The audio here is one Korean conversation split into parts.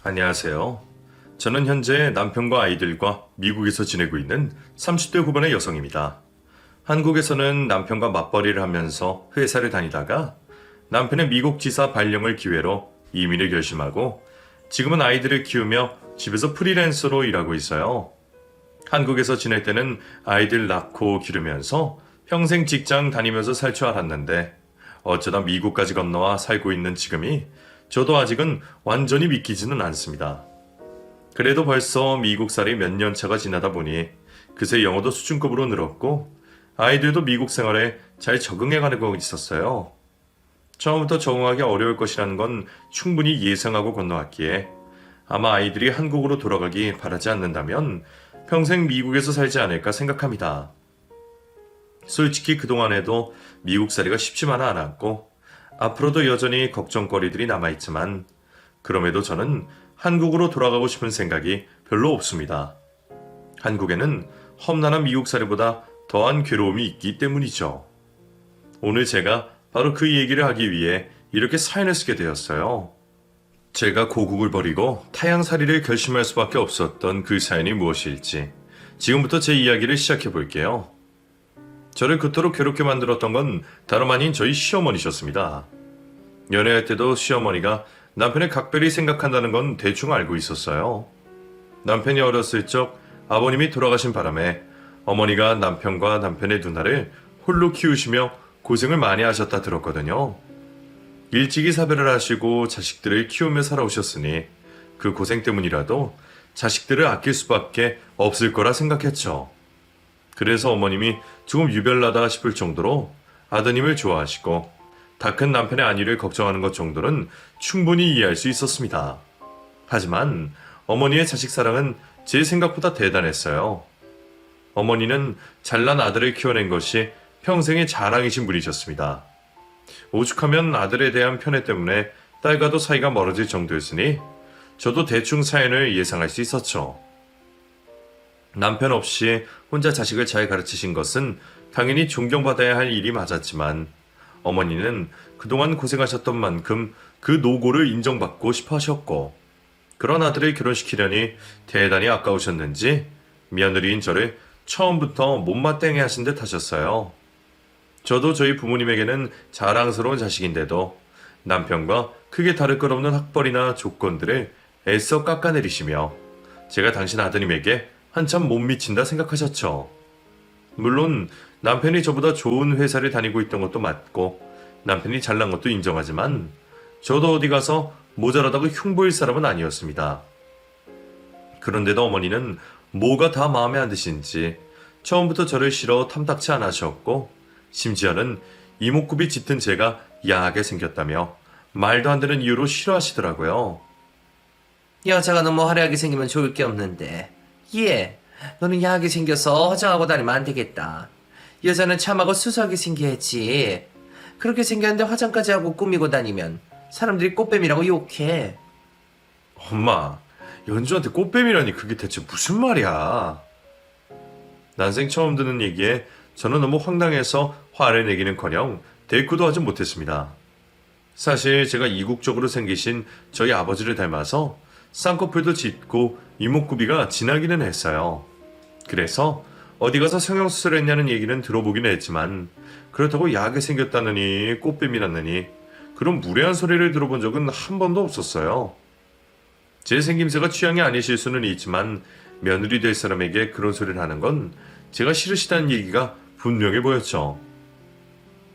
안녕하세요. 저는 현재 남편과 아이들과 미국에서 지내고 있는 30대 후반의 여성입니다. 한국에서는 남편과 맞벌이를 하면서 회사를 다니다가 남편의 미국 지사 발령을 기회로 이민을 결심하고 지금은 아이들을 키우며 집에서 프리랜서로 일하고 있어요. 한국에서 지낼 때는 아이들 낳고 기르면서 평생 직장 다니면서 살 줄 알았는데 어쩌다 미국까지 건너와 살고 있는 지금이 저도 아직은 완전히 믿기지는 않습니다. 그래도 벌써 미국살이 몇 년 차가 지나다 보니 그새 영어도 수준급으로 늘었고 아이들도 미국 생활에 잘 적응해가고 있었어요. 처음부터 적응하기 어려울 것이라는 건 충분히 예상하고 건너왔기에 아마 아이들이 한국으로 돌아가기 바라지 않는다면 평생 미국에서 살지 않을까 생각합니다. 솔직히 그동안에도 미국살이가 쉽지만은 않았고 앞으로도 여전히 걱정거리들이 남아있지만 그럼에도 저는 한국으로 돌아가고 싶은 생각이 별로 없습니다. 한국에는 험난한 미국살이보다 더한 괴로움이 있기 때문이죠. 오늘 제가 바로 그 얘기를 하기 위해 이렇게 사연을 쓰게 되었어요. 제가 고국을 버리고 타향살이를 결심할 수밖에 없었던 그 사연이 무엇일지 지금부터 제 이야기를 시작해 볼게요. 저를 그토록 괴롭게 만들었던 건 다름 아닌 저희 시어머니셨습니다. 연애할 때도 시어머니가 남편을 각별히 생각한다는 건 대충 알고 있었어요. 남편이 어렸을 적 아버님이 돌아가신 바람에 어머니가 남편과 남편의 누나를 홀로 키우시며 고생을 많이 하셨다 들었거든요. 일찍이 사별을 하시고 자식들을 키우며 살아오셨으니 그 고생 때문이라도 자식들을 아낄 수밖에 없을 거라 생각했죠. 그래서 어머님이 조금 유별나다 싶을 정도로 아드님을 좋아하시고 다 큰 남편의 안위를 걱정하는 것 정도는 충분히 이해할 수 있었습니다. 하지만 어머니의 자식 사랑은 제 생각보다 대단했어요. 어머니는 잘난 아들을 키워낸 것이 평생의 자랑이신 분이셨습니다. 오죽하면 아들에 대한 편애 때문에 딸과도 사이가 멀어질 정도였으니 저도 대충 사연을 예상할 수 있었죠. 남편 없이 혼자 자식을 잘 가르치신 것은 당연히 존경받아야 할 일이 맞았지만 어머니는 그동안 고생하셨던 만큼 그 노고를 인정받고 싶어 하셨고 그런 아들을 결혼시키려니 대단히 아까우셨는지 며느리인 저를 처음부터 못마땅해 하신 듯 하셨어요. 저도 저희 부모님에게는 자랑스러운 자식인데도 남편과 크게 다를 것 없는 학벌이나 조건들을 애써 깎아내리시며 제가 당신 아드님에게 한참 못 미친다 생각하셨죠. 물론 남편이 저보다 좋은 회사를 다니고 있던 것도 맞고 남편이 잘난 것도 인정하지만 저도 어디 가서 모자라다고 흉보일 사람은 아니었습니다. 그런데도 어머니는 뭐가 다 마음에 안 드신지 처음부터 저를 싫어 탐탁치 않아 하셨고 심지어는 이목구비 짙은 제가 야하게 생겼다며 말도 안 되는 이유로 싫어하시더라고요. 여자가 너무 화려하게 생기면 좋을 게 없는데 너는 야하게 생겨서 화장하고 다니면 안 되겠다. 여자는 참하고 수수하게 생겨야지. 그렇게 생겼는데 화장까지 하고 꾸미고 다니면 사람들이 꽃뱀이라고 욕해. 엄마, 연주한테 꽃뱀이라니 그게 대체 무슨 말이야? 난생 처음 듣는 얘기에 저는 너무 황당해서 화를 내기는커녕 대꾸도 하지 못했습니다. 사실 제가 이국적으로 생기신 저희 아버지를 닮아서 쌍꺼풀도 짙고 이목구비가 진하기는 했어요. 그래서 어디 가서 성형수술 했냐는 얘기는 들어보긴 했지만 그렇다고 야하게 생겼다느니 꽃뱀이라느니 그런 무례한 소리를 들어본 적은 한 번도 없었어요. 제 생김새가 취향이 아니실 수는 있지만 며느리 될 사람에게 그런 소리를 하는 건 제가 싫으시다는 얘기가 분명해 보였죠.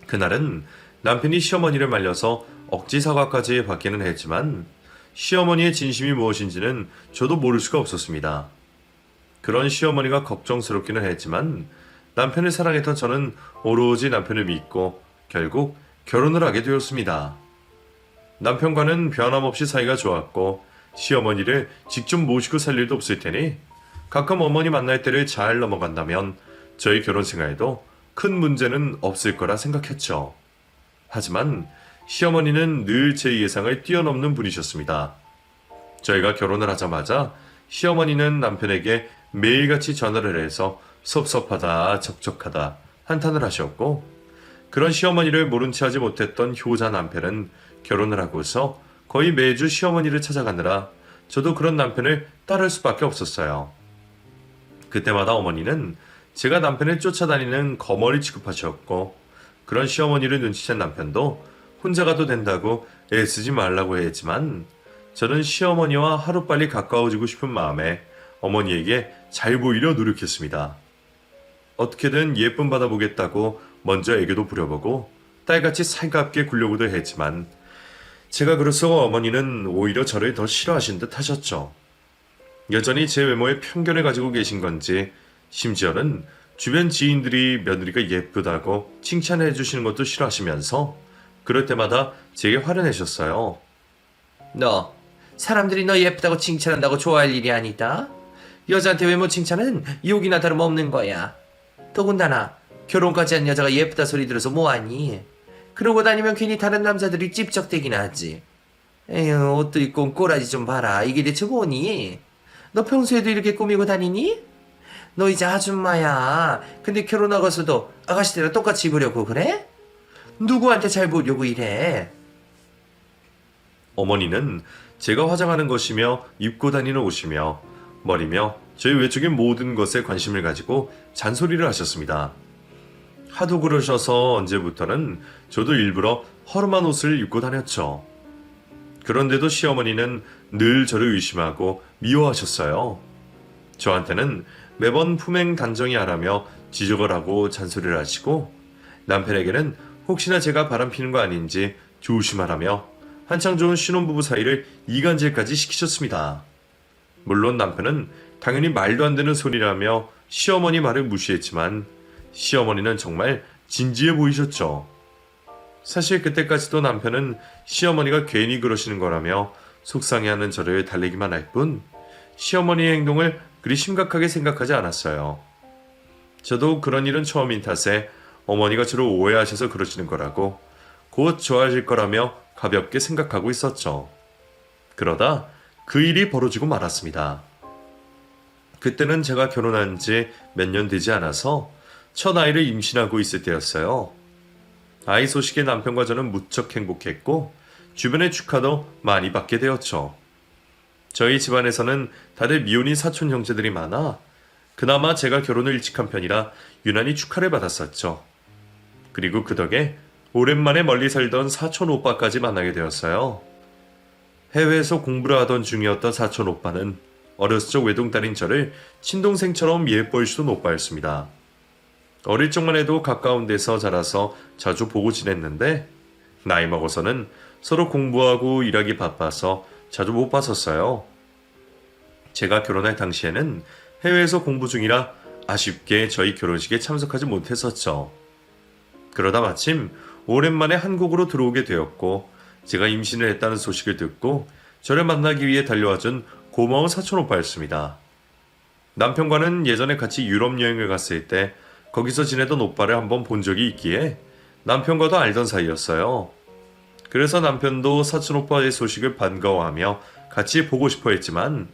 그날은 남편이 시어머니를 말려서 억지 사과까지 받기는 했지만 시어머니의 진심이 무엇인지는 저도 모를 수가 없었습니다. 그런 시어머니가 걱정스럽기는 했지만 남편을 사랑했던 저는 오로지 남편을 믿고 결국 결혼을 하게 되었습니다. 남편과는 변함없이 사이가 좋았고 시어머니를 직접 모시고 살 일도 없을 테니 가끔 어머니 만날 때를 잘 넘어간다면 저희 결혼 생활에도 큰 문제는 없을 거라 생각했죠. 하지만 시어머니는 늘 제 예상을 뛰어넘는 분이셨습니다. 저희가 결혼을 하자마자 시어머니는 남편에게 매일같이 전화를 해서 섭섭하다, 적적하다 한탄을 하셨고 그런 시어머니를 모른 채 하지 못했던 효자 남편은 결혼을 하고서 거의 매주 시어머니를 찾아가느라 저도 그런 남편을 따를 수밖에 없었어요. 그때마다 어머니는 제가 남편을 쫓아다니는 거머리 취급하셨고 그런 시어머니를 눈치챈 남편도 혼자 가도 된다고 애쓰지 말라고 했지만 저는 시어머니와 하루빨리 가까워지고 싶은 마음에 어머니에게 잘 보이려 노력했습니다. 어떻게든 예쁨 받아보겠다고 먼저 애교도 부려보고 딸같이 살갑게 굴려고도 했지만 제가 그래서 어머니는 오히려 저를 더 싫어하신 듯 하셨죠. 여전히 제 외모에 편견을 가지고 계신 건지 심지어는 주변 지인들이 며느리가 예쁘다고 칭찬해 주시는 것도 싫어하시면서 그럴 때마다 제게 화를 내셨어요. 너 사람들이 너 예쁘다고 칭찬한다고 좋아할 일이 아니다. 여자한테 외모 칭찬은 욕이나 다름없는 거야. 더군다나 결혼까지 한 여자가 예쁘다 소리 들어서 뭐하니? 그러고 다니면 괜히 다른 남자들이 찝적대긴 하지. 에휴, 옷도 입고 꼬라지 좀 봐라. 이게 대체 뭐니? 너 평소에도 이렇게 꾸미고 다니니? 너 이제 아줌마야. 근데 결혼하고서도 아가씨들이랑 똑같이 입으려고 그래? 누구한테 잘 보려고 이래? 어머니는 제가 화장하는 것이며 입고 다니는 옷이며 머리며 저희 외적인 모든 것에 관심을 가지고 잔소리를 하셨습니다. 하도 그러셔서 언제부터는 저도 일부러 허름한 옷을 입고 다녔죠. 그런데도 시어머니는 늘 저를 의심하고 미워하셨어요. 저한테는 매번 품행 단정히 하라며 지적을 하고 잔소리를 하시고 남편에게는 혹시나 제가 바람피는 거 아닌지 조심하라며 한창 좋은 신혼부부 사이를 이간질까지 시키셨습니다. 물론 남편은 당연히 말도 안 되는 소리라며 시어머니 말을 무시했지만 시어머니는 정말 진지해 보이셨죠. 사실 그때까지도 남편은 시어머니가 괜히 그러시는 거라며 속상해하는 저를 달래기만 할 뿐 시어머니의 행동을 그리 심각하게 생각하지 않았어요. 저도 그런 일은 처음인 탓에 어머니가 저를 오해하셔서 그러시는 거라고 곧 좋아질 거라며 가볍게 생각하고 있었죠. 그러다 그 일이 벌어지고 말았습니다. 그때는 제가 결혼한 지 몇 년 되지 않아서 첫 아이를 임신하고 있을 때였어요. 아이 소식에 남편과 저는 무척 행복했고 주변의 축하도 많이 받게 되었죠. 저희 집안에서는 다들 미혼인 사촌 형제들이 많아 그나마 제가 결혼을 일찍 한 편이라 유난히 축하를 받았었죠. 그리고 그 덕에 오랜만에 멀리 살던 사촌 오빠까지 만나게 되었어요. 해외에서 공부를 하던 중이었던 사촌 오빠는 어렸을 적 외동딸인 저를 친동생처럼 예뻐해주던 오빠였습니다. 어릴 적만 해도 가까운 데서 자라서 자주 보고 지냈는데 나이 먹어서는 서로 공부하고 일하기 바빠서 자주 못 봤었어요. 제가 결혼할 당시에는 해외에서 공부 중이라 아쉽게 저희 결혼식에 참석하지 못했었죠. 그러다 마침 오랜만에 한국으로 들어오게 되었고 제가 임신을 했다는 소식을 듣고 저를 만나기 위해 달려와준 고마운 사촌 오빠였습니다. 남편과는 예전에 같이 유럽 여행을 갔을 때 거기서 지내던 오빠를 한번 본 적이 있기에 남편과도 알던 사이였어요. 그래서 남편도 사촌 오빠의 소식을 반가워하며 같이 보고 싶어 했지만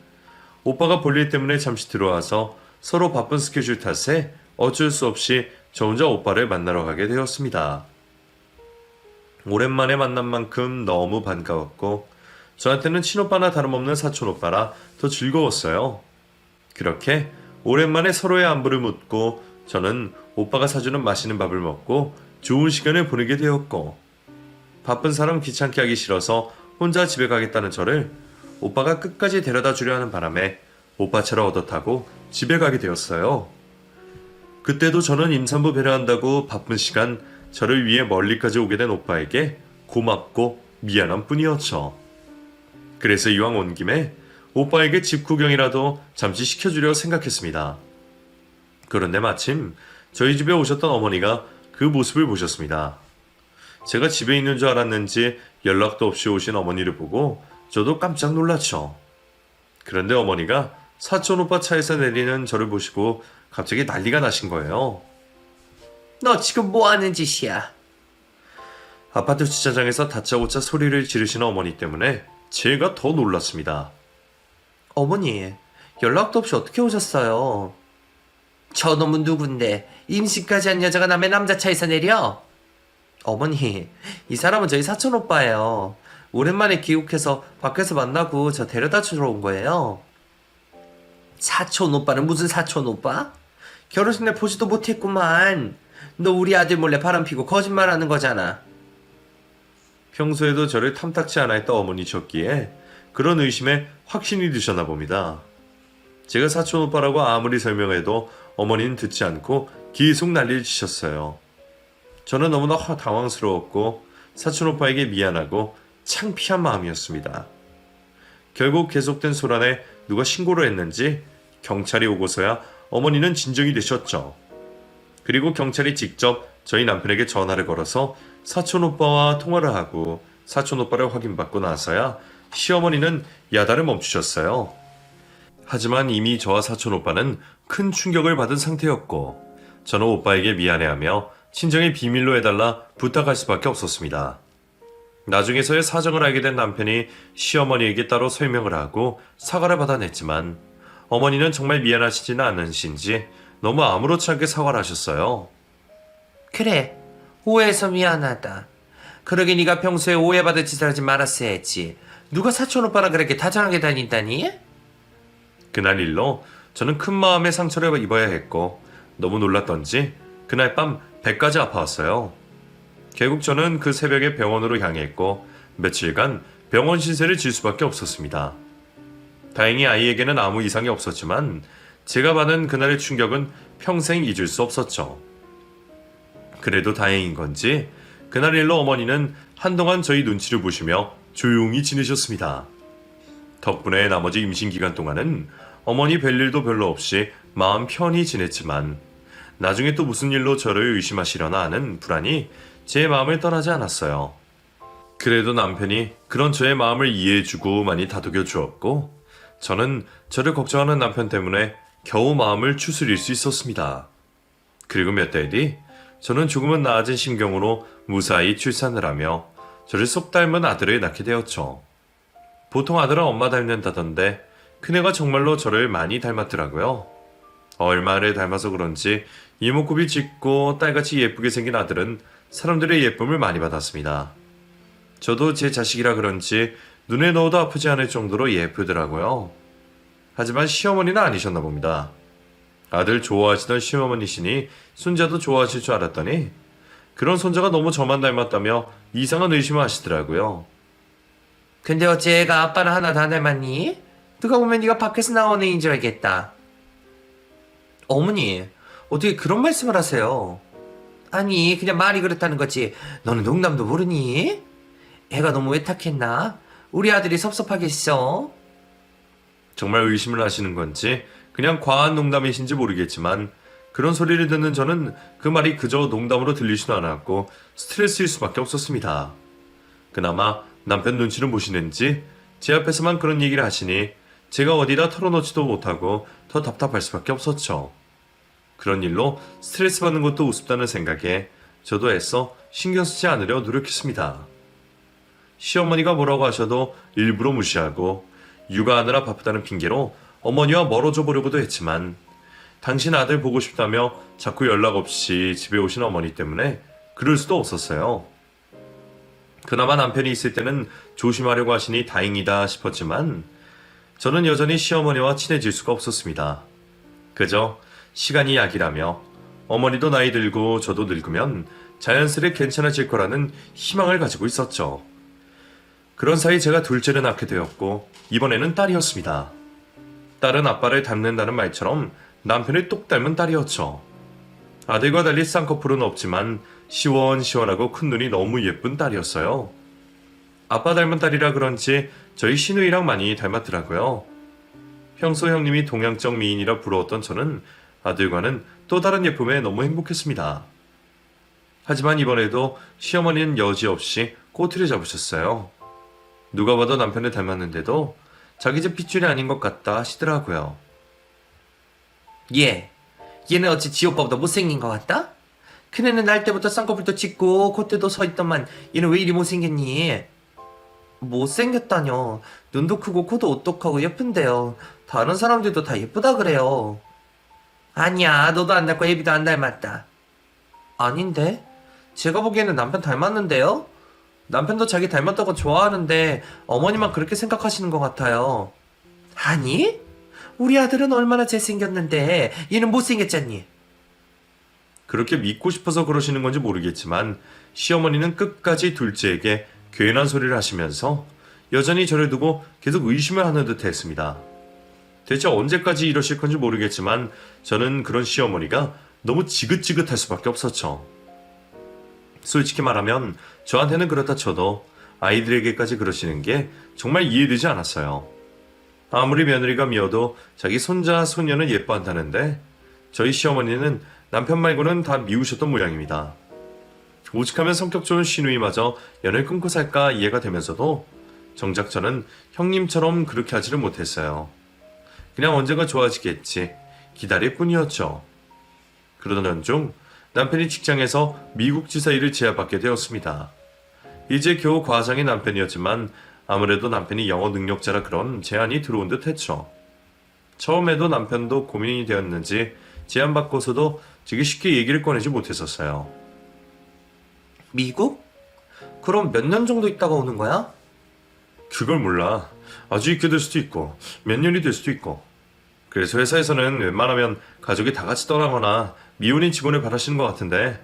오빠가 볼일 때문에 잠시 들어와서 서로 바쁜 스케줄 탓에 어쩔 수 없이 저 혼자 오빠를 만나러 가게 되었습니다. 오랜만에 만난 만큼 너무 반가웠고 저한테는 친오빠나 다름없는 사촌오빠라 더 즐거웠어요. 그렇게 오랜만에 서로의 안부를 묻고 저는 오빠가 사주는 맛있는 밥을 먹고 좋은 시간을 보내게 되었고 바쁜 사람 귀찮게 하기 싫어서 혼자 집에 가겠다는 저를 오빠가 끝까지 데려다 주려 하는 바람에 오빠 차를 얻어 타고 집에 가게 되었어요. 그때도 저는 임산부 배려한다고 바쁜 시간 저를 위해 멀리까지 오게 된 오빠에게 고맙고 미안한 뿐이었죠. 그래서 이왕 온 김에 오빠에게 집 구경이라도 잠시 시켜주려 생각했습니다. 그런데 마침 저희 집에 오셨던 어머니가 그 모습을 보셨습니다. 제가 집에 있는 줄 알았는지 연락도 없이 오신 어머니를 보고 저도 깜짝 놀랐죠. 그런데 어머니가 사촌 오빠 차에서 내리는 저를 보시고 갑자기 난리가 나신 거예요. 너 지금 뭐 하는 짓이야? 아파트 주차장에서 다짜고짜 소리를 지르시는 어머니 때문에 제가 더 놀랐습니다. 어머니, 연락도 없이 어떻게 오셨어요? 저놈은 누군데 임신까지 한 여자가 남의 남자 차에서 내려? 어머니, 이 사람은 저희 사촌 오빠예요. 오랜만에 귀국해서 밖에서 만나고 저 데려다 주러 온 거예요. 사촌 오빠는 무슨 사촌 오빠? 결혼식 날 보지도 못했구만. 너 우리 아들 몰래 바람피고 거짓말하는 거잖아. 평소에도 저를 탐탁치 않아 했던 어머니셨기에 그런 의심에 확신이 드셨나 봅니다. 제가 사촌 오빠라고 아무리 설명해도 어머니는 듣지 않고 계속 난리를 치셨어요. 저는 너무나 당황스러웠고 사촌 오빠에게 미안하고 창피한 마음이었습니다. 결국 계속된 소란에 누가 신고를 했는지 경찰이 오고서야 어머니는 진정이 되셨죠. 그리고 경찰이 직접 저희 남편에게 전화를 걸어서 사촌 오빠와 통화를 하고 사촌 오빠를 확인받고 나서야 시어머니는 야단을 멈추셨어요. 하지만 이미 저와 사촌 오빠는 큰 충격을 받은 상태였고 저는 오빠에게 미안해하며 친정에 비밀로 해달라 부탁할 수밖에 없었습니다. 나중에서야 사정을 알게 된 남편이 시어머니에게 따로 설명을 하고 사과를 받아냈지만 어머니는 정말 미안하시지는 않으신지 너무 아무렇지 않게 사과를 하셨어요. 그래, 오해해서 미안하다. 그러게 네가 평소에 오해받을 짓을 하지 말았어야지. 누가 사촌 오빠랑 그렇게 다정하게 다닌다니? 그날 일로 저는 큰 마음의 상처를 입어야 했고 너무 놀랐던지 그날 밤 배까지 아파왔어요. 결국 저는 그 새벽에 병원으로 향했고 며칠간 병원 신세를 질 수밖에 없었습니다. 다행히 아이에게는 아무 이상이 없었지만 제가 받은 그날의 충격은 평생 잊을 수 없었죠. 그래도 다행인 건지 그날 일로 어머니는 한동안 저희 눈치를 보시며 조용히 지내셨습니다. 덕분에 나머지 임신 기간 동안은 어머니 뵐 일도 별로 없이 마음 편히 지냈지만 나중에 또 무슨 일로 저를 의심하시려나 하는 불안이 제 마음을 떠나지 않았어요. 그래도 남편이 그런 저의 마음을 이해해주고 많이 다독여 주었고 저는 저를 걱정하는 남편 때문에 겨우 마음을 추스릴 수 있었습니다. 그리고 몇 달 뒤 저는 조금은 나아진 심경으로 무사히 출산을 하며 저를 쏙 닮은 아들을 낳게 되었죠. 보통 아들은 엄마 닮는다던데 큰애가 정말로 저를 많이 닮았더라고요. 얼마를 닮아서 그런지 이목구비 짙고 딸같이 예쁘게 생긴 아들은 사람들의 예쁨을 많이 받았습니다. 저도 제 자식이라 그런지 눈에 넣어도 아프지 않을 정도로 예쁘더라고요. 하지만 시어머니는 아니셨나 봅니다. 아들 좋아하시던 시어머니시니 손자도 좋아하실 줄 알았더니 그런 손자가 너무 저만 닮았다며 이상한 의심을 하시더라고요. 근데 어째 애가 아빠를 하나 다 닮았니? 누가 보면 네가 밖에서 나온 애인 줄 알겠다. 어머니, 어떻게 그런 말씀을 하세요? 아니, 그냥 말이 그렇다는 거지. 너는 농담도 모르니? 애가 너무 외탁했나? 우리 아들이 섭섭하겠어. 정말 의심을 하시는 건지 그냥 과한 농담이신지 모르겠지만 그런 소리를 듣는 저는 그 말이 그저 농담으로 들리지도 않았고 스트레스일 수밖에 없었습니다. 그나마 남편 눈치를 보시는지 제 앞에서만 그런 얘기를 하시니 제가 어디다 털어놓지도 못하고 더 답답할 수밖에 없었죠. 그런 일로 스트레스 받는 것도 우습다는 생각에 저도 애써 신경 쓰지 않으려 노력했습니다. 시어머니가 뭐라고 하셔도 일부러 무시하고 육아하느라 바쁘다는 핑계로 어머니와 멀어져 보려고도 했지만 당신 아들 보고 싶다며 자꾸 연락 없이 집에 오신 어머니 때문에 그럴 수도 없었어요. 그나마 남편이 있을 때는 조심하려고 하시니 다행이다 싶었지만 저는 여전히 시어머니와 친해질 수가 없었습니다. 그저 시간이 약이라며 어머니도 나이 들고 저도 늙으면 자연스레 괜찮아질 거라는 희망을 가지고 있었죠. 그런 사이 제가 둘째를 낳게 되었고 이번에는 딸이었습니다. 딸은 아빠를 닮는다는 말처럼 남편을 똑 닮은 딸이었죠. 아들과 달리 쌍꺼풀은 없지만 시원시원하고 큰 눈이 너무 예쁜 딸이었어요. 아빠 닮은 딸이라 그런지 저희 시누이랑 많이 닮았더라고요. 평소 형님이 동양적 미인이라 부러웠던 저는 아들과는 또 다른 예쁨에 너무 행복했습니다. 하지만 이번에도 시어머니는 여지없이 꼬투리 잡으셨어요. 누가 봐도 남편을 닮았는데도 자기 집 핏줄이 아닌 것 같다 하시더라고요. 얘는 어찌 지 오빠보다 못생긴 것 같다? 큰애는 날 때부터 쌍꺼풀도 짙고 콧대도 서있더만 얘는 왜 이리 못생겼니? 못생겼다뇨. 눈도 크고 코도 오똑하고 예쁜데요. 다른 사람들도 다 예쁘다 그래요. 아니야, 너도 안 닮고 애비도 안 닮았다. 아닌데? 제가 보기에는 남편 닮았는데요? 남편도 자기 닮았다고 좋아하는데 어머니만 그렇게 생각하시는 것 같아요. 아니? 우리 아들은 얼마나 잘생겼는데 얘는 못생겼잖니. 그렇게 믿고 싶어서 그러시는 건지 모르겠지만 시어머니는 끝까지 둘째에게 괜한 소리를 하시면서 여전히 저를 두고 계속 의심을 하는 듯 했습니다. 대체 언제까지 이러실 건지 모르겠지만 저는 그런 시어머니가 너무 지긋지긋할 수밖에 없었죠. 솔직히 말하면 저한테는 그렇다 쳐도 아이들에게까지 그러시는 게 정말 이해되지 않았어요. 아무리 며느리가 미워도 자기 손자, 손녀는 예뻐한다는데 저희 시어머니는 남편 말고는 다 미우셨던 모양입니다. 오직하면 성격 좋은 시누이마저 연을 끊고 살까 이해가 되면서도 정작 저는 형님처럼 그렇게 하지를 못했어요. 그냥 언젠가 좋아지겠지 기다릴 뿐이었죠. 그러던 중 남편이 직장에서 미국 지사 일을 제안받게 되었습니다. 이제 겨우 과장의 남편이었지만 아무래도 남편이 영어 능력자라 그런 제안이 들어온 듯 했죠. 처음에도 남편도 고민이 되었는지 제안받고서도 되게 쉽게 얘기를 꺼내지 못했었어요. 미국? 그럼 몇 년 정도 있다가 오는 거야? 그걸 몰라. 아주 있게 될 수도 있고 몇 년이 될 수도 있고. 그래서 회사에서는 웬만하면 가족이 다 같이 떠나거나 미혼인 직원을 바라시는 것 같은데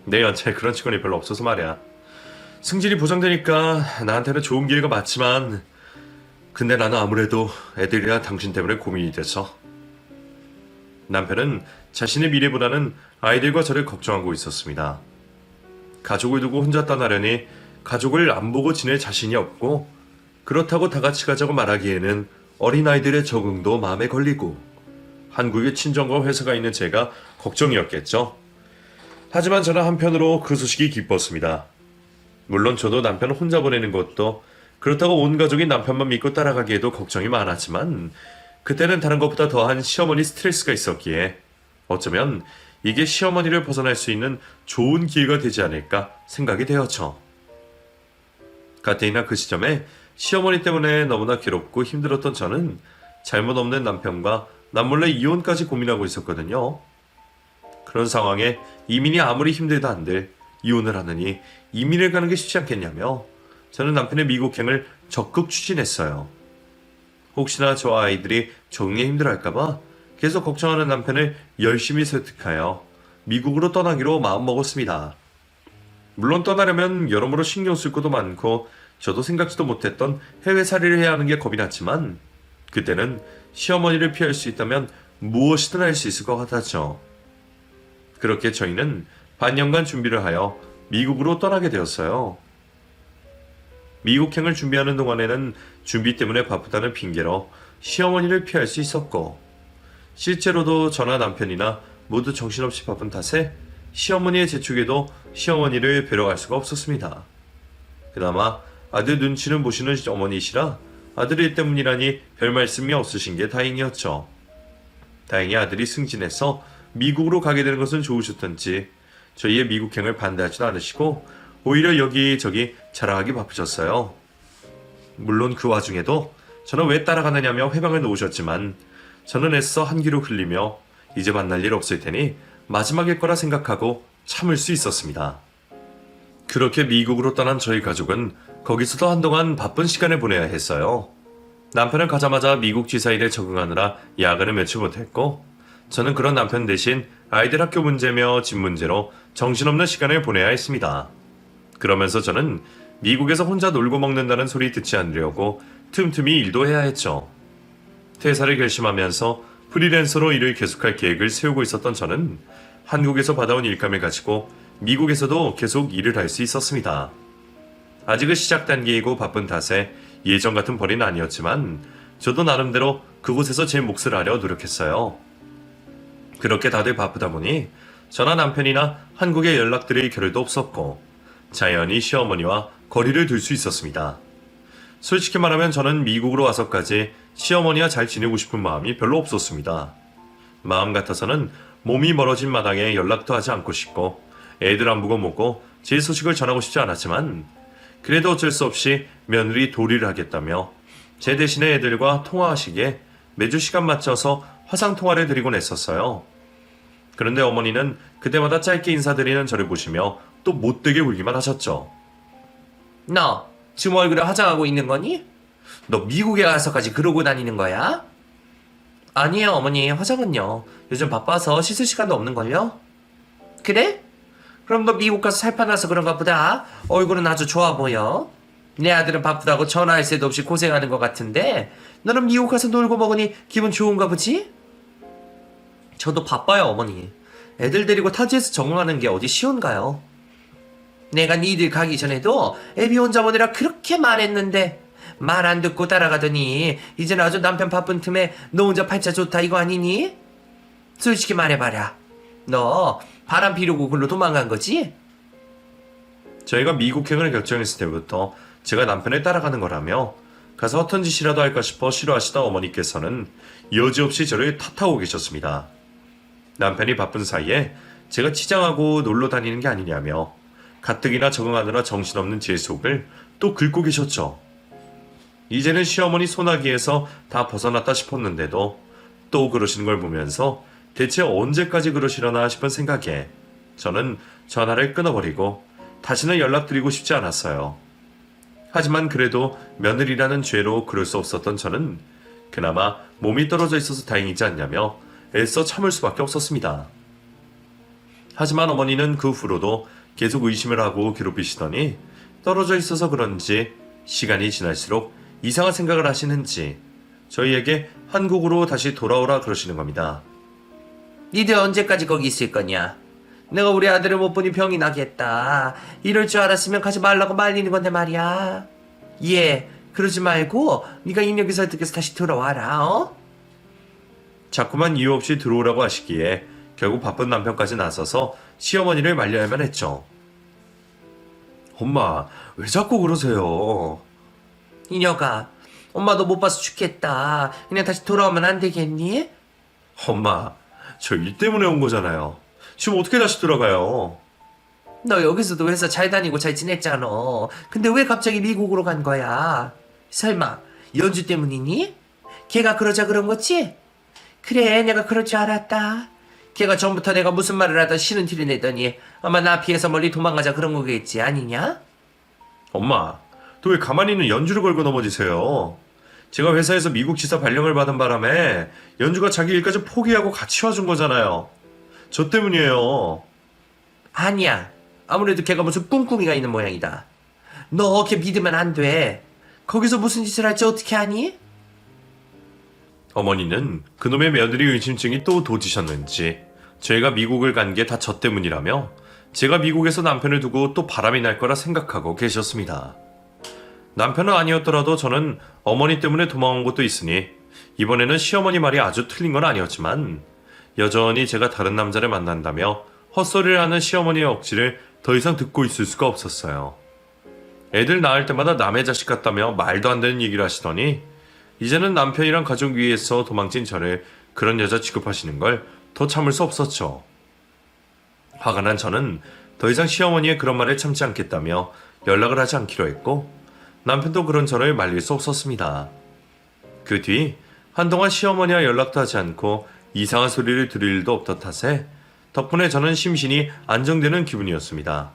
내 연차에 그런 직원이 별로 없어서 말이야. 승진이 보장되니까 나한테는 좋은 기회가 맞지만 근데 나는 아무래도 애들이랑 당신 때문에 고민이 돼서. 남편은 자신의 미래보다는 아이들과 저를 걱정하고 있었습니다. 가족을 두고 혼자 떠나려니 가족을 안 보고 지낼 자신이 없고 그렇다고 다 같이 가자고 말하기에는 어린아이들의 적응도 마음에 걸리고 한국에 친정과 회사가 있는 제가 걱정이었겠죠. 하지만 저는 한편으로 그 소식이 기뻤습니다. 물론 저도 남편을 혼자 보내는 것도 그렇다고 온 가족이 남편만 믿고 따라가기에도 걱정이 많았지만 그때는 다른 것보다 더한 시어머니 스트레스가 있었기에 어쩌면 이게 시어머니를 벗어날 수 있는 좋은 기회가 되지 않을까 생각이 되었죠. 가뜩이나 그 시점에 시어머니 때문에 너무나 괴롭고 힘들었던 저는 잘못 없는 남편과 남몰래 이혼까지 고민하고 있었거든요. 그런 상황에 이민이 아무리 힘들다 한들 이혼을 하느니 이민을 가는 게 쉽지 않겠냐며 저는 남편의 미국행을 적극 추진했어요. 혹시나 저 아이들이 적응에 힘들어할까봐 계속 걱정하는 남편을 열심히 설득하여 미국으로 떠나기로 마음먹었습니다. 물론 떠나려면 여러모로 신경 쓸 것도 많고 저도 생각지도 못했던 해외살이를 해야 하는 게 겁이 났지만 그때는 시어머니를 피할 수 있다면 무엇이든 할 수 있을 것 같았죠. 그렇게 저희는 반년간 준비를 하여 미국으로 떠나게 되었어요. 미국행을 준비하는 동안에는 준비 때문에 바쁘다는 핑계로 시어머니를 피할 수 있었고 실제로도 저나 남편이나 모두 정신없이 바쁜 탓에 시어머니의 재촉에도 시어머니를 뵈러 갈 수가 없었습니다. 그나마 아들 눈치는 보시는 어머니시라 아들 일 때문이라니 별 말씀이 없으신 게 다행이었죠. 다행히 아들이 승진해서 미국으로 가게 되는 것은 좋으셨던지 저희의 미국행을 반대하지도 않으시고 오히려 여기저기 자랑하기 바쁘셨어요. 물론 그 와중에도 저는 왜 따라가느냐며 회방을 놓으셨지만 저는 애써 한기로 흘리며 이제 만날 일 없을 테니 마지막일 거라 생각하고 참을 수 있었습니다. 그렇게 미국으로 떠난 저희 가족은 거기서도 한동안 바쁜 시간을 보내야 했어요. 남편은 가자마자 미국 지사일에 적응하느라 야근을 며칠 못했고 저는 그런 남편 대신 아이들 학교 문제며 집 문제로 정신없는 시간을 보내야 했습니다. 그러면서 저는 미국에서 혼자 놀고 먹는다는 소리 듣지 않으려고 틈틈이 일도 해야 했죠. 퇴사를 결심하면서 프리랜서로 일을 계속할 계획을 세우고 있었던 저는 한국에서 받아온 일감을 가지고 미국에서도 계속 일을 할 수 있었습니다. 아직은 시작 단계이고 바쁜 탓에 예전 같은 벌이는 아니었지만 저도 나름대로 그곳에서 제 몫을 하려 노력했어요. 그렇게 다들 바쁘다 보니 저나 남편이나 한국에 연락드릴 겨를도 없었고 자연히 시어머니와 거리를 둘 수 있었습니다. 솔직히 말하면 저는 미국으로 와서까지 시어머니와 잘 지내고 싶은 마음이 별로 없었습니다. 마음 같아서는 몸이 멀어진 마당에 연락도 하지 않고 싶고 애들 안 보고 먹고 제 소식을 전하고 싶지 않았지만 그래도 어쩔 수 없이 며느리 도리를 하겠다며 제 대신에 애들과 통화하시기에 매주 시간 맞춰서 화상통화를 드리곤 했었어요. 그런데 어머니는 그때마다 짧게 인사드리는 저를 보시며 또 못되게 울기만 하셨죠. 너 지금 얼굴에 화장하고 있는 거니? 너 미국에 가서까지 그러고 다니는 거야? 아니에요, 어머니. 화장은요. 요즘 바빠서 씻을 시간도 없는걸요? 그래? 그럼 너 미국 가서 살 빠나서 그런가 보다. 얼굴은 아주 좋아 보여. 내 아들은 바쁘다고 전화할 새도 없이 고생하는 것 같은데 너는 미국 가서 놀고 먹으니 기분 좋은가 보지? 저도 바빠요, 어머니. 애들 데리고 타지에서 적응하는 게 어디 쉬운가요? 내가 니들 가기 전에도 애비 혼자 보느라 그렇게 말했는데 말 안 듣고 따라가더니 이제는 아주 남편 바쁜 틈에 너 혼자 팔자 좋다 이거 아니니? 솔직히 말해봐라. 너 바람 피우고 글로 도망간 거지? 저희가 미국행을 결정했을 때부터 제가 남편을 따라가는 거라며 가서 어떤 짓이라도 할까 싶어 싫어하시던 어머니께서는 여지없이 저를 탓하고 계셨습니다. 남편이 바쁜 사이에 제가 치장하고 놀러 다니는 게 아니냐며 가뜩이나 적응하느라 정신없는 제 속을 또 긁고 계셨죠. 이제는 시어머니 소나기에서 다 벗어났다 싶었는데도 또 그러시는 걸 보면서 대체 언제까지 그러시려나 싶은 생각에 저는 전화를 끊어버리고 다시는 연락드리고 싶지 않았어요. 하지만 그래도 며느리라는 죄로 그럴 수 없었던 저는 그나마 몸이 떨어져 있어서 다행이지 않냐며 애써 참을 수밖에 없었습니다. 하지만 어머니는 그 후로도 계속 의심을 하고 괴롭히시더니 떨어져 있어서 그런지 시간이 지날수록 이상한 생각을 하시는지 저희에게 한국으로 다시 돌아오라 그러시는 겁니다. 니들 언제까지 거기 있을 거냐? 내가 우리 아들을 못 보니 병이 나겠다. 이럴 줄 알았으면 가지 말라고 말리는 건데 말이야. 예, 그러지 말고 네가 인력이 설득해서 다시 들어와라. 어? 자꾸만 이유 없이 들어오라고 하시기에 결국 바쁜 남편까지 나서서 시어머니를 말려야만 했죠. 엄마, 왜 자꾸 그러세요? 인혁아, 엄마 너 못 봐서 죽겠다. 그냥 다시 돌아오면 안 되겠니? 엄마, 저 일 때문에 온 거잖아요. 지금 어떻게 다시 들어가요? 너 여기서도 회사 잘 다니고 잘 지냈잖아. 근데 왜 갑자기 미국으로 간 거야? 설마 연주 때문이니? 걔가 그러자 그런 거지? 그래, 내가 그럴 줄 알았다. 걔가 전부터 내가 무슨 말을 하다 싫은 티를 내더니 아마 나 피해서 멀리 도망가자 그런 거겠지, 아니냐? 엄마, 또 왜 가만히 있는 연주를 걸고 넘어지세요? 제가 회사에서 미국 지사 발령을 받은 바람에 연주가 자기 일까지 포기하고 같이 와준 거잖아요. 저 때문이에요. 아니야. 아무래도 걔가 무슨 꿍꿍이가 있는 모양이다. 너 걔 믿으면 안 돼. 거기서 무슨 짓을 할지 어떻게 아니? 어머니는 그놈의 며느리 의심증이 또 도지셨는지 저희가 미국을 간 게 다 저 때문이라며 제가 미국에서 남편을 두고 또 바람이 날 거라 생각하고 계셨습니다. 남편은 아니었더라도 저는 어머니 때문에 도망온 것도 있으니 이번에는 시어머니 말이 아주 틀린 건 아니었지만 여전히 제가 다른 남자를 만난다며 헛소리를 하는 시어머니의 억지를 더 이상 듣고 있을 수가 없었어요. 애들 낳을 때마다 남의 자식 같다며 말도 안 되는 얘기를 하시더니 이제는 남편이랑 가족 위해서 도망친 저를 그런 여자 취급하시는 걸 더 참을 수 없었죠. 화가 난 저는 더 이상 시어머니의 그런 말을 참지 않겠다며 연락을 하지 않기로 했고 남편도 그런 저를 말릴 수 없었습니다. 그 뒤 한동안 시어머니와 연락도 하지 않고 이상한 소리를 들을 일도 없던 탓에 덕분에 저는 심신이 안정되는 기분이었습니다.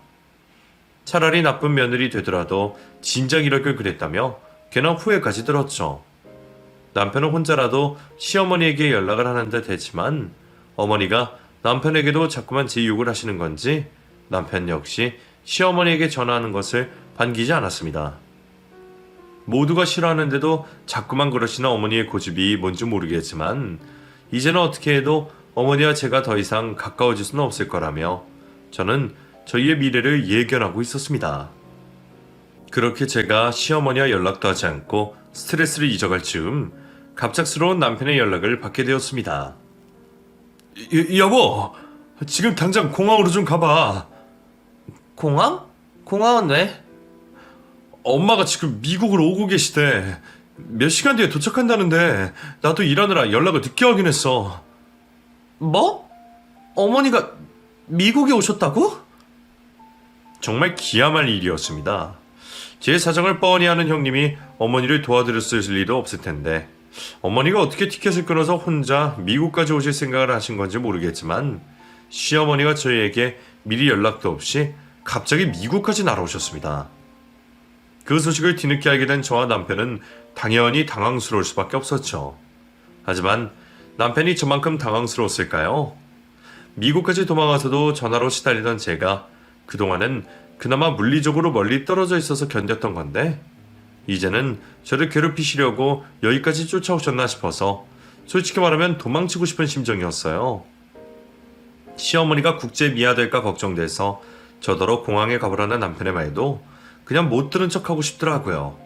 차라리 나쁜 며느리 되더라도 진작 이럴 걸 그랬다며 괜한 후회까지 들었죠. 남편은 혼자라도 시어머니에게 연락을 하는 듯 했지만 어머니가 남편에게도 자꾸만 제 욕을 하시는 건지 남편 역시 시어머니에게 전화하는 것을 반기지 않았습니다. 모두가 싫어하는데도 자꾸만 그러시는 어머니의 고집이 뭔지 모르겠지만 이제는 어떻게 해도 어머니와 제가 더 이상 가까워질 수는 없을 거라며 저는 저희의 미래를 예견하고 있었습니다. 그렇게 제가 시어머니와 연락도 하지 않고 스트레스를 잊어갈 즈음 갑작스러운 남편의 연락을 받게 되었습니다. 여보, 지금 당장 공항으로 좀 가봐. 공항? 공항은 왜? 엄마가 지금 미국으로 오고 계시대. 몇 시간 뒤에 도착한다는데 나도 일하느라 연락을 늦게 하긴 했어. 뭐? 어머니가 미국에 오셨다고? 정말 기야말 일이었습니다. 제 사정을 뻔히 아는 형님이 어머니를 도와드렸을 리도 없을 텐데 어머니가 어떻게 티켓을 끊어서 혼자 미국까지 오실 생각을 하신 건지 모르겠지만 시어머니가 저희에게 미리 연락도 없이 갑자기 미국까지 날아오셨습니다. 그 소식을 뒤늦게 알게 된 저와 남편은 당연히 당황스러울 수밖에 없었죠. 하지만 남편이 저만큼 당황스러웠을까요? 미국까지 도망가서도 전화로 시달리던 제가 그동안은 그나마 물리적으로 멀리 떨어져 있어서 견뎠던 건데 이제는 저를 괴롭히시려고 여기까지 쫓아오셨나 싶어서 솔직히 말하면 도망치고 싶은 심정이었어요. 시어머니가 국제 미아될까 걱정돼서 저더러 공항에 가보라는 남편의 말도 그냥 못 들은 척하고 싶더라고요.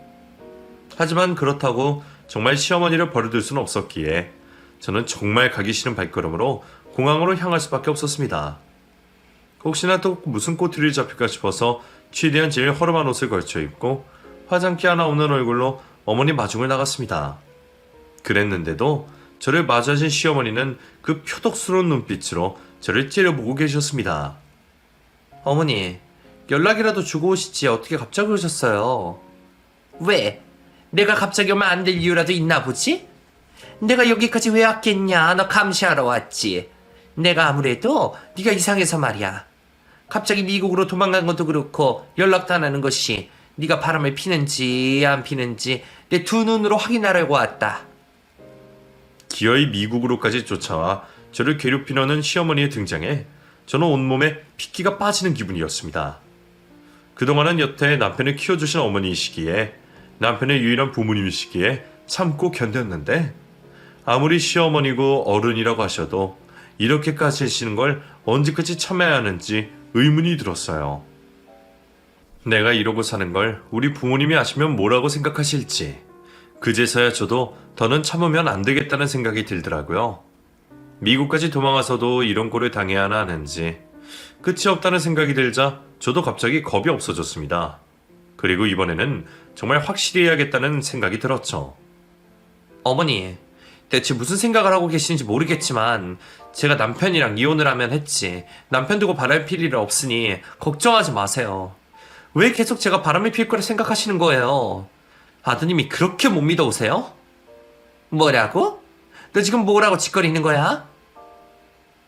하지만 그렇다고 정말 시어머니를 버려둘 수는 없었기에 저는 정말 가기 싫은 발걸음으로 공항으로 향할 수밖에 없었습니다. 혹시나 또 무슨 꼬투리를 잡힐까 싶어서 최대한 제일 허름한 옷을 걸쳐 입고 화장기 하나 없는 얼굴로 어머니 마중을 나갔습니다. 그랬는데도 저를 마주하신 시어머니는 그 표독스러운 눈빛으로 저를 째려보고 계셨습니다. 어머니, 연락이라도 주고 오시지 어떻게 갑자기 오셨어요? 왜? 내가 갑자기 오면 안 될 이유라도 있나 보지? 내가 여기까지 왜 왔겠냐? 너 감시하러 왔지. 내가 아무래도 네가 이상해서 말이야. 갑자기 미국으로 도망간 것도 그렇고 연락도 안 하는 것이 네가 바람을 피는지 안 피는지 내 두 눈으로 확인하려고 왔다. 기어이 미국으로까지 쫓아와 저를 괴롭히려는 시어머니의 등장에 저는 온몸에 핏기가 빠지는 기분이었습니다. 그동안은 여태 남편을 키워주신 어머니이시기에 남편의 유일한 부모님이시기에 참고 견뎠는데 아무리 시어머니고 어른이라고 하셔도 이렇게까지 하시는 걸 언제까지 참아야 하는지 의문이 들었어요. 내가 이러고 사는 걸 우리 부모님이 아시면 뭐라고 생각하실지 그제서야 저도 더는 참으면 안 되겠다는 생각이 들더라고요. 미국까지 도망가서도 이런 꼴을 당해야 하나 하는지 끝이 없다는 생각이 들자 저도 갑자기 겁이 없어졌습니다. 그리고 이번에는 정말 확실히 해야겠다는 생각이 들었죠. 어머니, 대체 무슨 생각을 하고 계시는지 모르겠지만 제가 남편이랑 이혼을 하면 했지 남편 두고 바람이 필 일은 없으니 걱정하지 마세요. 왜 계속 제가 바람이 필 거라 생각하시는 거예요? 아드님이 그렇게 못 믿어오세요? 뭐라고? 너 지금 뭐라고 짓거리는 거야?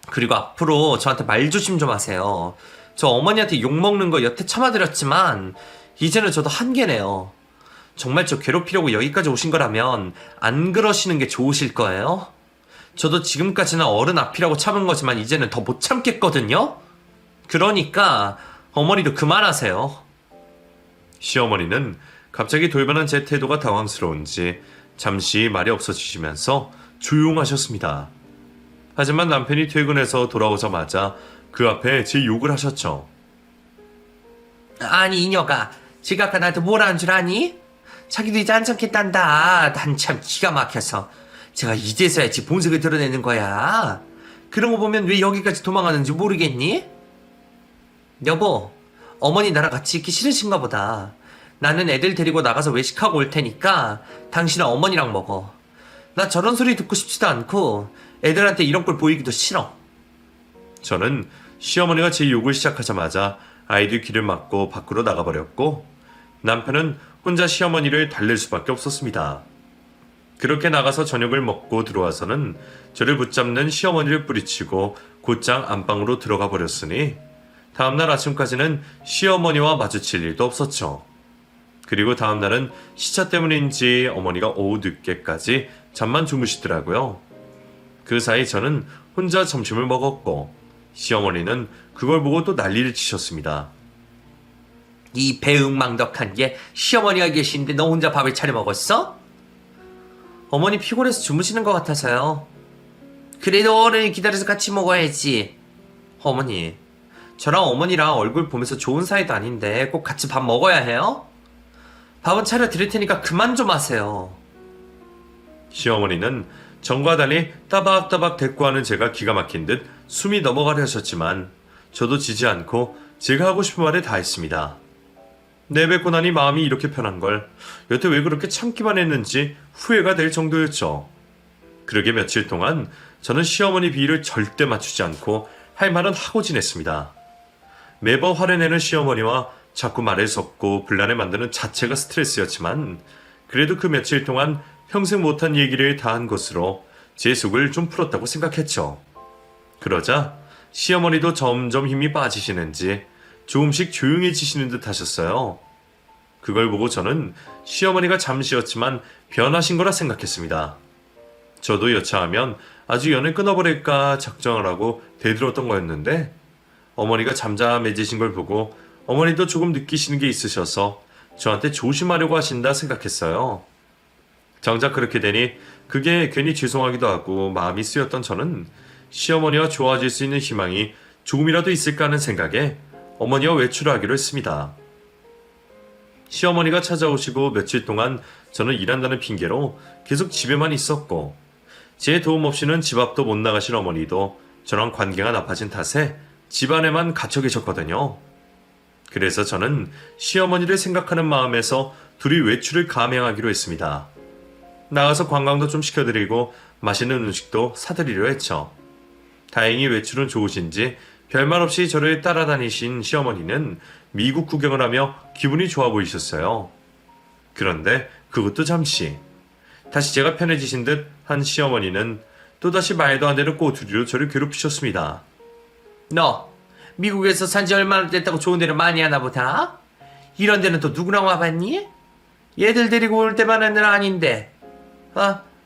그리고 앞으로 저한테 말 조심 좀 하세요. 저 어머니한테 욕먹는 거 여태 참아드렸지만 이제는 저도 한계네요. 정말 저 괴롭히려고 여기까지 오신 거라면 안 그러시는 게 좋으실 거예요? 저도 지금까지는 어른 앞이라고 참은 거지만 이제는 더 못 참겠거든요? 그러니까 어머니도 그만하세요. 시어머니는 갑자기 돌변한 제 태도가 당황스러운지 잠시 말이 없어지시면서 조용하셨습니다. 하지만 남편이 퇴근해서 돌아오자마자 그 앞에 제 욕을 하셨죠. 아니 이녀가 지가 아까 나한테 뭐라는 줄 아니? 자기도 이제 안 참겠단다. 난 참 기가 막혀서 제가 이제서야 지 본색을 드러내는 거야. 그런 거 보면 왜 여기까지 도망가는지 모르겠니? 여보, 어머니 나랑 같이 있기 싫으신가 보다. 나는 애들 데리고 나가서 외식하고 올 테니까 당신은 어머니랑 먹어. 나 저런 소리 듣고 싶지도 않고 애들한테 이런 걸 보이기도 싫어. 저는 시어머니가 제 욕을 시작하자마자 아이들 귀를 막고 밖으로 나가버렸고 남편은 혼자 시어머니를 달랠 수밖에 없었습니다. 그렇게 나가서 저녁을 먹고 들어와서는 저를 붙잡는 시어머니를 뿌리치고 곧장 안방으로 들어가 버렸으니 다음날 아침까지는 시어머니와 마주칠 일도 없었죠. 그리고 다음날은 시차 때문인지 어머니가 오후 늦게까지 잠만 주무시더라고요. 그 사이 저는 혼자 점심을 먹었고 시어머니는 그걸 보고 또 난리를 치셨습니다. 이 배은망덕한 게 시어머니가 계시는데 너 혼자 밥을 차려 먹었어? 어머니 피곤해서 주무시는 것 같아서요. 그래도 어른이 기다려서 같이 먹어야지. 어머니, 저랑 어머니랑 얼굴 보면서 좋은 사이도 아닌데 꼭 같이 밥 먹어야 해요? 밥은 차려 드릴 테니까 그만 좀 하세요. 시어머니는 전과 달리 따박따박 대꾸하는 제가 기가 막힌 듯 숨이 넘어가려 하셨지만 저도 지지 않고 제가 하고 싶은 말을 다 했습니다. 내뱉고 나니 마음이 이렇게 편한 걸 여태 왜 그렇게 참기만 했는지 후회가 될 정도였죠. 그러게 며칠 동안 저는 시어머니 비위를 절대 맞추지 않고 할 말은 하고 지냈습니다. 매번 화를 내는 시어머니와 자꾸 말을 섞고 분란을 만드는 자체가 스트레스였지만 그래도 그 며칠 동안 평생 못한 얘기를 다 한 것으로 제 속을 좀 풀었다고 생각했죠. 그러자 시어머니도 점점 힘이 빠지시는지 조금씩 조용해지시는 듯 하셨어요. 그걸 보고 저는 시어머니가 잠시였지만 변하신 거라 생각했습니다. 저도 여차하면 아주 연을 끊어버릴까 작정을 하고 대들었던 거였는데 어머니가 잠잠해지신 걸 보고 어머니도 조금 느끼시는 게 있으셔서 저한테 조심하려고 하신다 생각했어요. 정작 그렇게 되니 그게 괜히 죄송하기도 하고 마음이 쓰였던 저는 시어머니와 좋아질 수 있는 희망이 조금이라도 있을까 하는 생각에 어머니와 외출을 하기로 했습니다. 시어머니가 찾아오시고 며칠 동안 저는 일한다는 핑계로 계속 집에만 있었고 제 도움 없이는 집 앞도 못 나가신 어머니도 저랑 관계가 나빠진 탓에 집 안에만 갇혀 계셨거든요. 그래서 저는 시어머니를 생각하는 마음에서 둘이 외출을 감행하기로 했습니다. 나가서 관광도 좀 시켜드리고 맛있는 음식도 사드리려 했죠. 다행히 외출은 좋으신지 별말 없이 저를 따라다니신 시어머니는 미국 구경을 하며 기분이 좋아 보이셨어요. 그런데 그것도 잠시. 다시 제가 편해지신 듯 한 시어머니는 또다시 말도 안 되는 꼬투리로 저를 괴롭히셨습니다. 너 미국에서 산지 얼마나 됐다고 좋은 데를 많이 하나 보다? 이런 데는 또 누구랑 와봤니? 얘들 데리고 올 때만 한 애는 아닌데.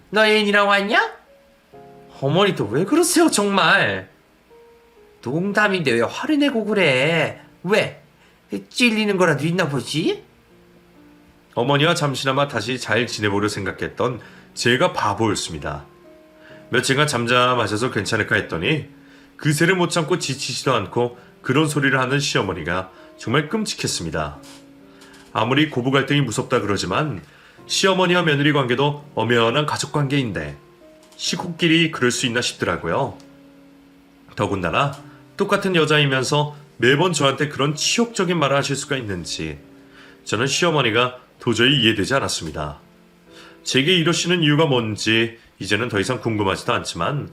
너 애인이랑 왔냐? 어머니 또 왜 그러세요 정말? 농담인데 왜 화를 내고 그래? 왜? 찔리는 거라도 있나 보지? 어머니와 잠시나마 다시 잘 지내보려 생각했던 제가 바보였습니다. 며칠간 잠잠하셔서 괜찮을까 했더니 그새를 못 참고 지치지도 않고 그런 소리를 하는 시어머니가 정말 끔찍했습니다. 아무리 고부 갈등이 무섭다 그러지만 시어머니와 며느리 관계도 엄연한 가족 관계인데 식구끼리 그럴 수 있나 싶더라고요. 더군다나 똑같은 여자이면서 매번 저한테 그런 치욕적인 말을 하실 수가 있는지 저는 시어머니가 도저히 이해되지 않았습니다. 제게 이러시는 이유가 뭔지 이제는 더 이상 궁금하지도 않지만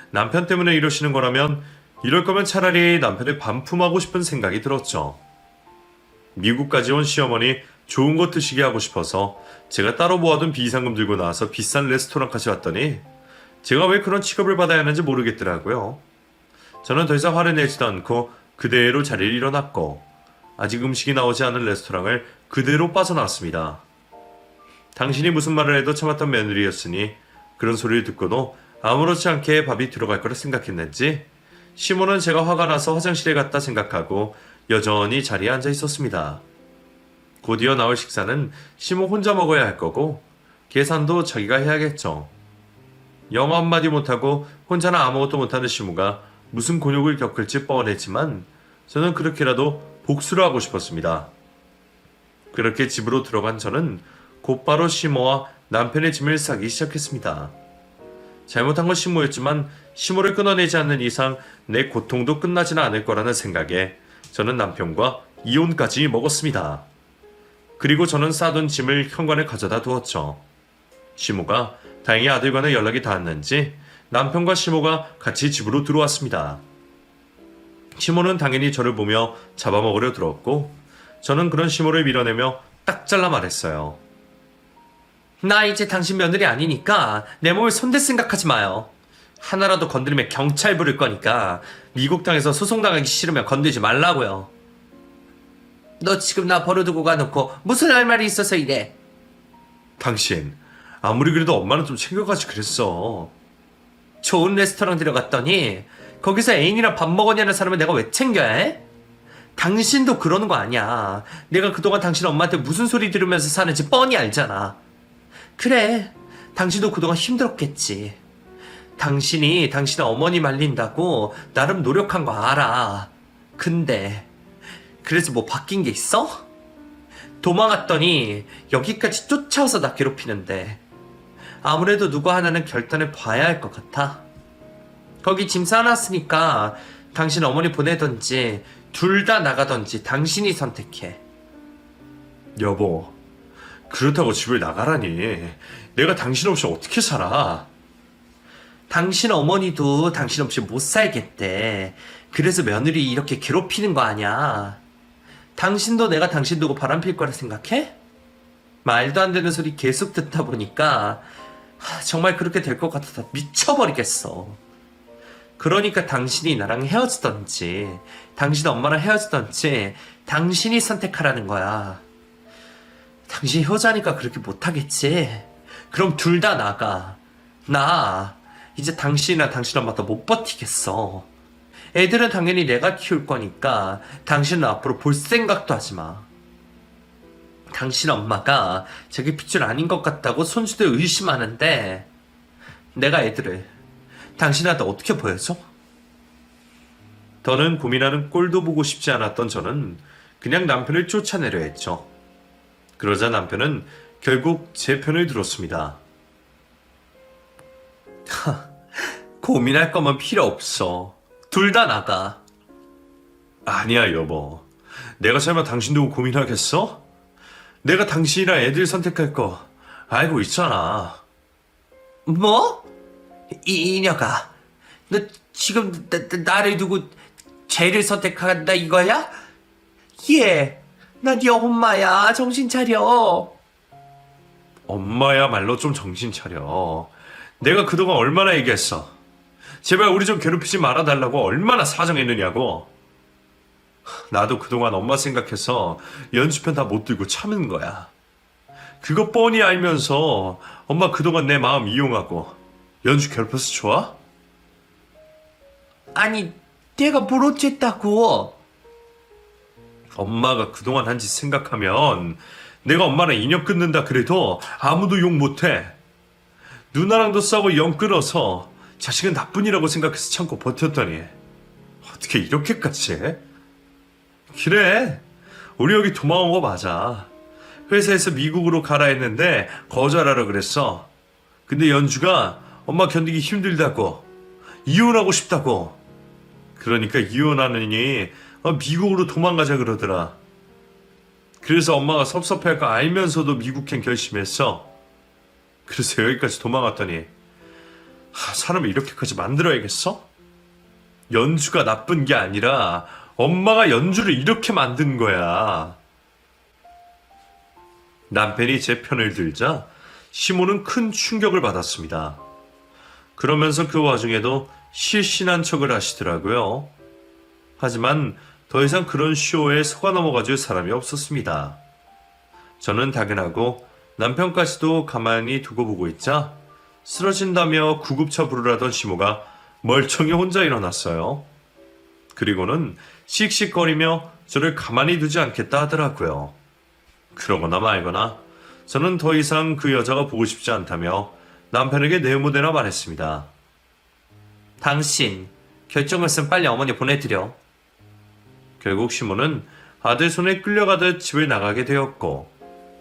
남편 때문에 이러시는 거라면 이럴 거면 차라리 남편을 반품하고 싶은 생각이 들었죠. 미국까지 온 시어머니 좋은 거 드시게 하고 싶어서 제가 따로 모아둔 비상금 들고 나와서 비싼 레스토랑까지 왔더니 제가 왜 그런 취급을 받아야 하는지 모르겠더라고요. 저는 더 이상 화를 내지도 않고 그대로 자리를 일어났고 아직 음식이 나오지 않은 레스토랑을 그대로 빠져나왔습니다. 당신이 무슨 말을 해도 참았던 며느리였으니 그런 소리를 듣고도 아무렇지 않게 밥이 들어갈 거라 생각했는지 시모는 제가 화가 나서 화장실에 갔다 생각하고 여전히 자리에 앉아 있었습니다. 곧이어 나올 식사는 시모 혼자 먹어야 할 거고 계산도 자기가 해야겠죠. 영어 한마디 못하고 혼자는 아무것도 못하는 시모가 무슨 곤욕을 겪을지 뻔했지만 저는 그렇게라도 복수를 하고 싶었습니다. 그렇게 집으로 들어간 저는 곧바로 시모와 남편의 짐을 싸기 시작했습니다. 잘못한 건 시모였지만 시모를 끊어내지 않는 이상 내 고통도 끝나지는 않을 거라는 생각에 저는 남편과 이혼까지 먹었습니다. 그리고 저는 싸둔 짐을 현관에 가져다 두었죠. 시모가 다행히 아들과는 연락이 닿았는지 남편과 시모가 같이 집으로 들어왔습니다. 시모는 당연히 저를 보며 잡아먹으려 들었고 저는 그런 시모를 밀어내며 딱 잘라 말했어요. 나 이제 당신 며느리 아니니까 내 몸을 손댈 생각하지 마요. 하나라도 건드리면 경찰 부를 거니까 미국 땅에서 소송당하기 싫으면 건들지 말라고요. 너 지금 나 버려두고 가놓고 무슨 할 말이 있어서 이래? 당신 아무리 그래도 엄마는 좀 챙겨가지 그랬어. 좋은 레스토랑 들어갔더니 거기서 애인이랑 밥 먹었냐는 사람을 내가 왜 챙겨야 해? 당신도 그러는 거 아니야. 내가 그동안 당신 엄마한테 무슨 소리 들으면서 사는지 뻔히 알잖아. 그래, 당신도 그동안 힘들었겠지. 당신이 당신 어머니 말린다고 나름 노력한 거 알아. 근데 그래서 뭐 바뀐 게 있어? 도망갔더니 여기까지 쫓아와서 나 괴롭히는데 아무래도 누구 하나는 결단을 봐야 할 것 같아. 거기 짐 싸놨으니까 당신 어머니 보내던지 둘 다 나가던지 당신이 선택해. 여보, 그렇다고 집을 나가라니. 내가 당신 없이 어떻게 살아? 당신 어머니도 당신 없이 못 살겠대. 그래서 며느리 이렇게 괴롭히는 거 아니야. 당신도 내가 당신 두고 바람필 거라 생각해? 말도 안 되는 소리 계속 듣다 보니까 정말 그렇게 될 것 같아서 미쳐버리겠어. 그러니까 당신이 나랑 헤어지던지 당신 엄마랑 헤어지던지 당신이 선택하라는 거야. 당신 효자니까 그렇게 못하겠지. 그럼 둘 다 나가. 나 이제 당신이나 당신 엄마 더 못 버티겠어. 애들은 당연히 내가 키울 거니까 당신은 앞으로 볼 생각도 하지 마. 당신 엄마가 자기 핏줄 아닌 것 같다고 손주들 의심하는데 내가 애들을 당신한테 어떻게 보여줘? 더는 고민하는 꼴도 보고 싶지 않았던 저는 그냥 남편을 쫓아내려 했죠. 그러자 남편은 결국 제 편을 들었습니다. 고민할 거면 필요 없어. 둘 다 나가. 아니야, 여보. 내가 설마 당신 두고 고민하겠어? 내가 당신이랑 애들 선택할 거 알고 있잖아. 뭐? 이녀가 너 지금 나를 두고 쟤를 선택한다 이거야? 예, 난 네 엄마야. 정신 차려. 엄마야말로 좀 정신 차려. 내가 그동안 얼마나 얘기했어. 제발 우리 좀 괴롭히지 말아달라고 얼마나 사정했느냐고. 나도 그동안 엄마 생각해서 연주편 다 못 들고 참은 거야. 그거 뻔히 알면서 엄마 그동안 내 마음 이용하고 연주 괴롭혀서 좋아? 아니, 내가 뭘 어쨌다고? 엄마가 그동안 한 짓 생각하면 내가 엄마랑 인연 끊는다 그래도 아무도 욕 못해. 누나랑도 싸우고 연 끊어서 자식은 나뿐이라고 생각해서 참고 버텼더니 어떻게 이렇게까지 해? 그래, 우리 여기 도망온 거 맞아. 회사에서 미국으로 가라 했는데 거절하라 그랬어. 근데 연주가 엄마 견디기 힘들다고, 이혼하고 싶다고. 그러니까 이혼하느니 미국으로 도망가자 그러더라. 그래서 엄마가 섭섭해할 거 알면서도 미국행 결심했어. 그래서 여기까지 도망왔더니 사람을 이렇게까지 만들어야겠어? 연주가 나쁜 게 아니라 엄마가 연주를 이렇게 만든 거야. 남편이 제 편을 들자 시모는 큰 충격을 받았습니다. 그러면서 그 와중에도 실신한 척을 하시더라고요. 하지만 더 이상 그런 쇼에 속아 넘어가줄 사람이 없었습니다. 저는 당연하고 남편까지도 가만히 두고 보고 있자 쓰러진다며 구급차 부르라던 시모가 멀쩡히 혼자 일어났어요. 그리고는 씩씩거리며 저를 가만히 두지 않겠다 하더라고요. 그러거나 말거나 저는 더 이상 그 여자가 보고 싶지 않다며 남편에게 내모대나 말했습니다. 당신 결정을 쓴 빨리 어머니 보내드려. 결국 시모는 아들 손에 끌려가듯 집을 나가게 되었고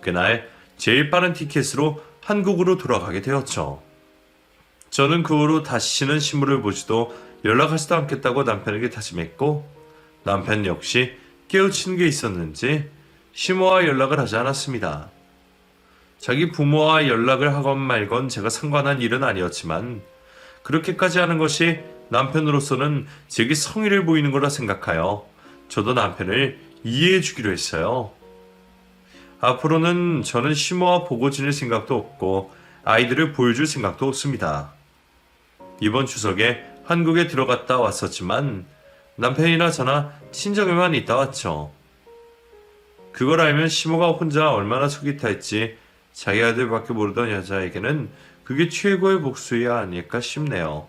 그날 제일 빠른 티켓으로 한국으로 돌아가게 되었죠. 저는 그 후로 다시는 시모를 보지도 연락하지도 않겠다고 남편에게 다짐했고 남편 역시 깨우치는 게 있었는지 시모와 연락을 하지 않았습니다. 자기 부모와 연락을 하건 말건 제가 상관한 일은 아니었지만 그렇게까지 하는 것이 남편으로서는 제게 성의를 보이는 거라 생각하여 저도 남편을 이해해 주기로 했어요. 앞으로는 저는 시모와 보고 지낼 생각도 없고 아이들을 보여줄 생각도 없습니다. 이번 추석에 한국에 들어갔다 왔었지만 남편이나 저나 친정에만 있다 왔죠. 그걸 알면 시모가 혼자 얼마나 속이 타있지 자기 아들밖에 모르던 여자에게는 그게 최고의 복수야 아닐까 싶네요.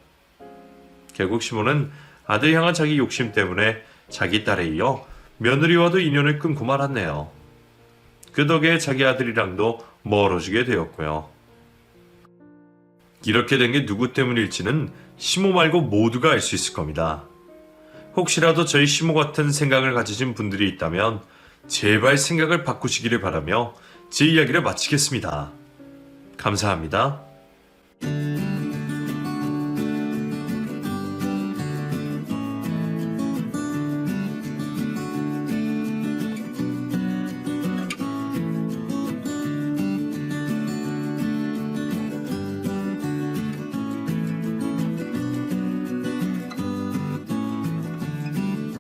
결국 시모는 아들 향한 자기 욕심 때문에 자기 딸에 이어 며느리와도 인연을 끊고 말았네요. 그 덕에 자기 아들이랑도 멀어지게 되었고요. 이렇게 된 게 누구 때문일지는 시모 말고 모두가 알 수 있을 겁니다. 혹시라도 저희 시모 같은 생각을 가지신 분들이 있다면 제발 생각을 바꾸시기를 바라며 제 이야기를 마치겠습니다. 감사합니다.